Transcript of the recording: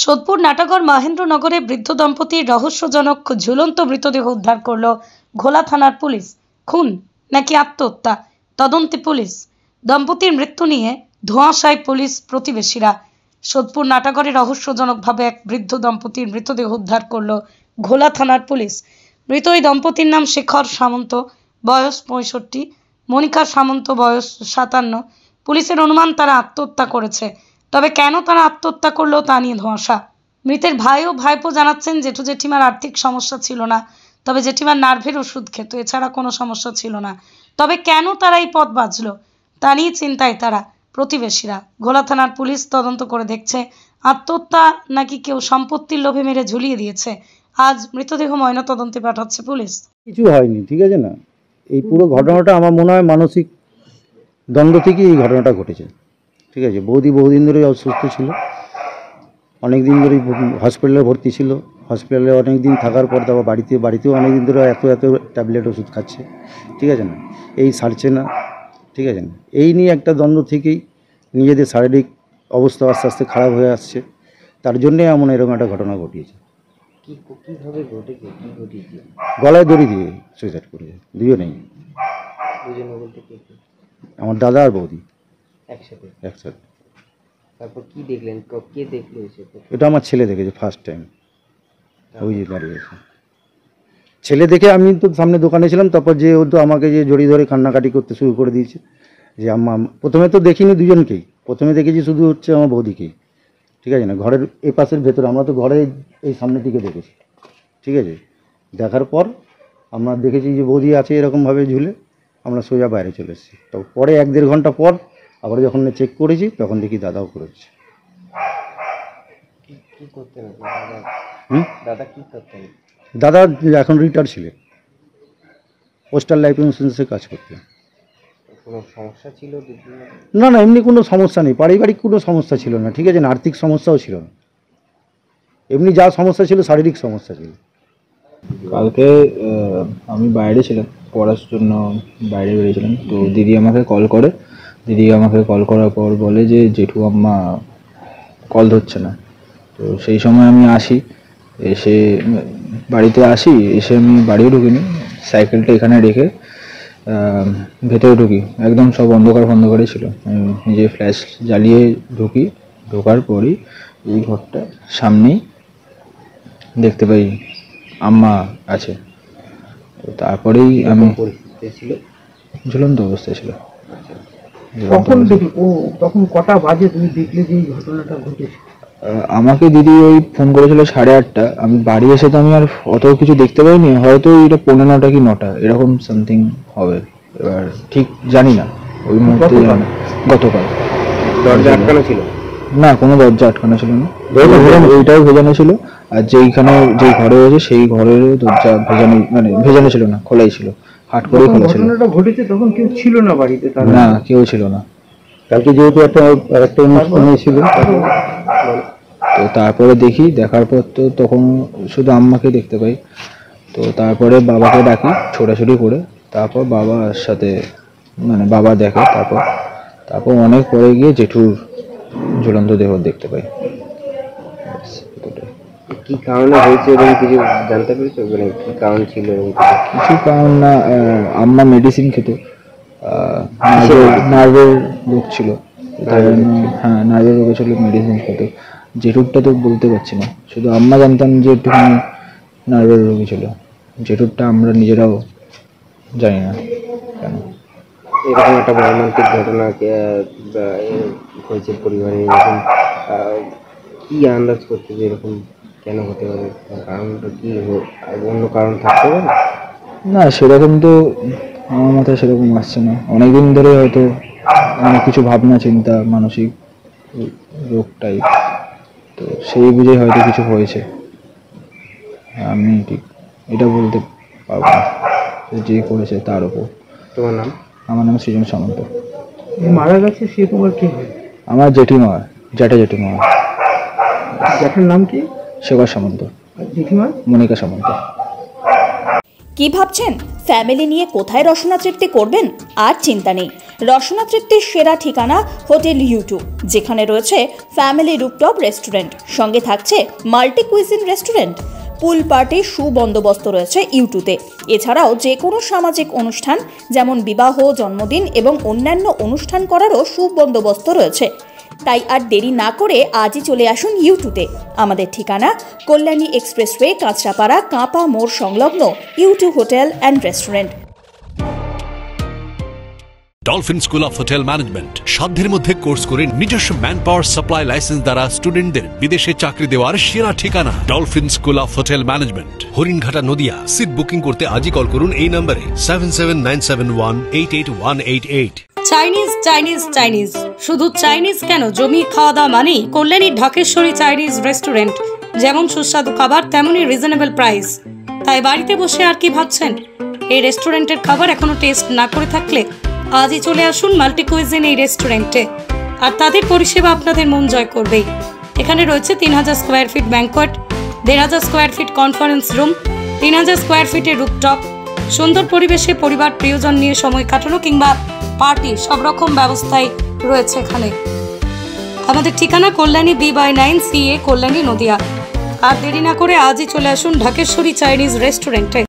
সোদপুর নাটাগড় মহেন্দ্রনগরে বৃদ্ধ দম্পতির রহস্যজনক ঝুলন্ত মৃতদেহ উদ্ধার করল ঘোলা থানার পুলিশ। খুন নাকি আত্মহত্যা, তদন্তে পুলিশ। দম্পতির মৃত্যু নিয়ে ধোঁয়াশায় পুলিশ প্রতিবেশীরা। সোদপুর নাটাগড়ে রহস্যজনকভাবে এক বৃদ্ধ দম্পতির মৃতদেহ উদ্ধার করল ঘোলা থানার পুলিশ। মৃত ওই দম্পতির নাম শেখর সামন্ত, বয়স 65, মনিকা সামন্ত, বয়স 57। পুলিশের অনুমান তারা আত্মহত্যা করেছে। তবে কেন তারা আত্মহত্যা করলো তা নিয়ে ধোঁয়াশা। মৃতের ভাই ও ভাইপো জানাচ্ছেন জেঠু জেঠিমার আর্থিক সমস্যা ছিল না, তবে জেঠিমার নার্ভের ওষুধ খেত, এছাড়া কোনো সমস্যা ছিল না। তবে কেন তারা এই পথ বাঁচল তা নিয়ে চিন্তায় তারা প্রতিবেশীরা। ঘোলা থানার পুলিশ তদন্ত করে দেখছে আত্মহত্যা নাকি কেউ সম্পত্তির লোভে মেরে ঝুলিয়ে দিয়েছে। আজ মৃতদেহ ময়নাতদন্তে পাঠাচ্ছে পুলিশ। কিছু হয়নি, ঠিক আছে না। এই পুরো ঘটনাটা আমার মনে হয় মানসিক দ্বন্দ্ব থেকে এই ঘটনাটা ঘটেছে, ঠিক আছে। বৌদি বহুদিন ধরেই অসুস্থ ছিল, অনেক দিন ধরেই হসপিটালে ভর্তি ছিল। হসপিটালে অনেক দিন থাকার পর তারপর বাড়িতেও অনেক দিন ধরে এত ট্যাবলেট ওষুধ খাচ্ছে, ঠিক আছে না। এই সারছে না, ঠিক আছে না। এই নিয়ে একটা দ্বন্দ্ব থেকেই নিজেদের শারীরিক অবস্থা আস্তে আস্তে খারাপ হয়ে আসছে, তার জন্যে এমন এরকম একটা ঘটনা ঘটিয়েছে। কিভাবে ঘটেছে, কি ঘটিয়েছে? গলায় দড়ি দিয়ে সুইসাইড করেছে দুজনেই। দুজনে বলতে কে? আমার দাদা আর বৌদি একসাথে। তারপর কি দেখলেন, কে দেখলো এসে? এটা আমার ছেলে দেখেছে ফার্স্ট টাইম। ওই যে দাঁড়িয়েছে ছেলে দেখে, আমি তো সামনে দোকানে ছিলাম, তারপর যে ও তো আমাকে যে জড়িয়ে ধরে কান্নাকাটি করতে শুরু করে দিয়েছে যে আম্মা। প্রথমে তো দেখিনি দুজনকেই, প্রথমে দেখেছি শুধু হচ্ছে আমার বৌদিকেই, ঠিক আছে না। ঘরের এই পাশের ভেতরে, আমরা তো ঘরে এই সামনের দিকে দেখেছি, ঠিক আছে। দেখার পর আমরা দেখেছি যে বৌদি আছে এরকমভাবে ঝুলে, আমরা সোজা বাইরে চলে এসেছি। তো পরে 1-1.5 ঘন্টা পর আবার যখন চেক করেছি তখন দেখি দাদাও করেছে। কি করতেন দাদা? কি করতেন দাদা? এখন রিটায়ার ছিলেন, পোস্টাল লাইফ ইন্স্যুরেন্সে কাজ করতেন। কোনো সমস্যা ছিল? না না, এমনি কোনো সমস্যা নেই, পারিবারিক কোনো সমস্যা ছিল না, ঠিক আছে না। আর্থিক সমস্যাও ছিল না, এমনি যা সমস্যা ছিল শারীরিক সমস্যা ছিল। কালকে আমি বাইরে ছিলাম, পড়ার জন্য বাইরে বেরিয়েছিলাম। তো দিদি আমাকে কল করার পর বলে যে জেঠু আম্মা কল ধরছে না। তো সেই সময় আমি বাড়িতে আসি, এসে আমি বাড়িও ঢুকিনি, সাইকেলটা এখানে রেখে ভেতরে ঢুকি। একদম সব অন্ধকারই ছিল। নিজে ফ্ল্যাশ জ্বালিয়ে ঢোকার পরই এই ঘরটা সামনেই দেখতে পাই আম্মা আছে। তো তারপরেই আমি ঝুলন্ত অবস্থায় ছিল। তখন কটা বাজে তুমি দেখলে যে এই ঘটনাটা ঘটেছে? আমাকে দিদি ওই ফোন করেছিল 8:30। আমি বাড়ি এসে তো আমি আর অত কিছু দেখতে পাইনি, হয়তো এটা 9:15 কি 9টা এরকম সামথিং হবে। এবার ঠিক জানি না, ওই মুহূর্তে জানি না। গতকাল দরজা আটকানো ছিল? না, কোনো দরজা আটকানো ছিল না, এইটাও ভেজানো ছিল। আর যেই ঘরে হয়েছে সেই ঘরের দরজা ভেজানো ছিল না, খোলাই ছিল, হাট করে খোলা ছিল। ঘটনাটা ঘটেছে তখন কেউ ছিল না বাড়িতে? না, কেউ ছিল না। কালকে যেহেতু একটা অনুষ্ঠান হয়েছিল, তো তারপরে দেখার পর তো তখন শুধু আম্মাকে দেখতে পাই। তো তারপরে বাবাকে ডাকি ছোটাছুটি করে, তারপর বাবার সাথে বাবা দেখে। তারপর অনেক পরে গিয়ে জেঠুর ঝুলন্ত দেহ দেখতে পাই। কি কারণে হয়েছে এবং কিছু জানতে পেরেছো? কি কারণ ছিল? কিছু কারণ না, আম্মা মেডিসিন খেত, নার্ভের রোগ ছিল। হ্যাঁ, নার্ভের রোগ ছিল, মেডিসিন খেত। জেঠুরটা তো বলতে পারছি না, শুধু আম্মা জানতাম যে একটুখানি নার্ভের রোগী ছিল। জেঠুরটা আমরা নিজেরাও জানি না কেন। এরকম একটা মর্মান্তিক ঘটনা হয়েছে পরিবারে, এরকম কি আন্দাজ করতে যে এরকম কেন হতে পারে? কারণটা কি? অন্য কারণ থাকতে পারে? না, সেরকম তো আমার মাথায় সেরকম আসছে না। অনেকদিন ধরে হয়তো অনেক কিছু ভাবনা চিন্তা, মানসিক রোগটাই তো, সেই বুঝে হয়তো কিছু হয়েছে। আমি ঠিক এটা বলতে পারবো না, যে করেছে তার উপর। তোমার নাম? আমার নাম সৃজন সামন্ত। মারা গেছে সে তোমার কি হয়? আমার জেঠিমা, জেঠিমা। জ্যাঠার নাম কি? শেখর সামন্ত। জেঠিমা? মনিকা সামন্ত। কি ভাবছেন ফ্যামিলি নিয়ে কোথায় রসনা তৃপ্তি করবেন? আর চিন্তা নেই, রসনা তৃপ্তির সেরা ঠিকানা হোটেল ইউ2, যেখানে রয়েছে ফ্যামিলি রুফটপ রেস্টুরেন্ট, সঙ্গে থাকছে মাল্টি কুইজিন রেস্টুরেন্ট। পুল পার্টির সুবন্দোবস্ত রয়েছে ইউ2তে। এছাড়াও যে কোনো সামাজিক অনুষ্ঠান যেমন বিবাহ, জন্মদিন এবং অন্যান্য অনুষ্ঠান করারও সুবন্দোবস্ত রয়েছে। তাই আর দেরি না করে আজই চলে আসুন ইউ2তে। আমাদের ঠিকানা কল্যাণী এক্সপ্রেসওয়ে, কাঁচরাপাড়া, কাঁপা মোড় সংলগ্ন ইউ2 hotel and restaurant. Dolphin school of hotel management সাধ্যের মধ্যে কোর্স করে নিজস্ব ম্যান পাওয়ার সাপ্লাই লাইসেন্স দ্বারা স্টুডেন্টদের বিদেশে চাকরি দেওয়ার সেরা ঠিকানা Dolphin school of hotel management, Haringhata, Nadia. Seat booking করতে আজই কল করুন এই নম্বরে 7797188188। চাইনিজ চাইনিজ চাইনিজ, শুধু চাইনিজ কেন, জমি খাওয়া দাওয়া মানেই কল্যাণীর ঢাকেশ্বরী চাইনিজ রেস্টুরেন্ট। যেমন সুস্বাদু খাবার, তেমনই রিজনেবল প্রাইস। তাই বাড়িতে বসে আর কি ভাবছেন? এই রেস্টুরেন্টের খাবার এখনো টেস্ট না করে থাকলে আজই চলে আসুন মাল্টি কুইজিন এই রেস্টুরেন্টে, আর তাদের পরিষেবা আপনাদের মন জয় করবেই। এখানে রয়েছে 3000 square feet banquet, 1500 square feet conference room, 3000 square ফিটের রুফটপ। সুন্দর পরিবেশে পরিবার প্রিয়জন নিয়ে সময় কাটানো কিংবা পার্টি, সব রকম ব্যবস্থাই রয়েছে এখানে। আমাদের ঠিকানা কল্যাণী B/9 CA, কল্যাণী, নদিয়া। আর দেরি না করে আজই চলে আসুন ঢাকেশ্বরী চাইনিজ রেস্টুরেন্টে।